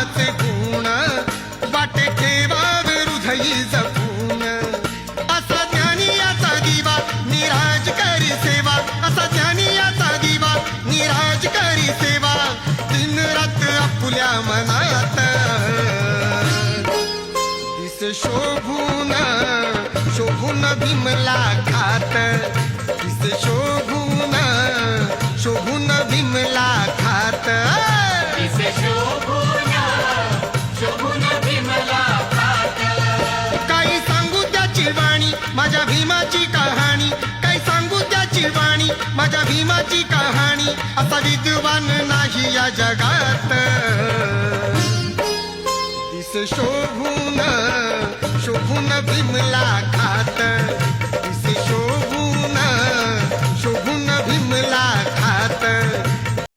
नावाचे गुण वाटे ठेवावे हृदयी जपून. असा ज्ञानी याचा दिवा निराज करी सेवा, असा ज्ञानी याचा दिवा निराज करी सेवा. दिन रात आपुल्या मनात दिसे शोभून शोभून बिमला खात, दिसे शोभून शोभून बिमला खात. दिसे शोभून शोभून बिमला खात. काही सांगू त्याची वाणी माझ्या भीमाची कहाणी, काही सांगू त्याची वाणी माझ्या भीमाची कहाणी. असा विद्वान नाही या जगात दिसे शोभून शोभून बिमला खात, दिसे शोभून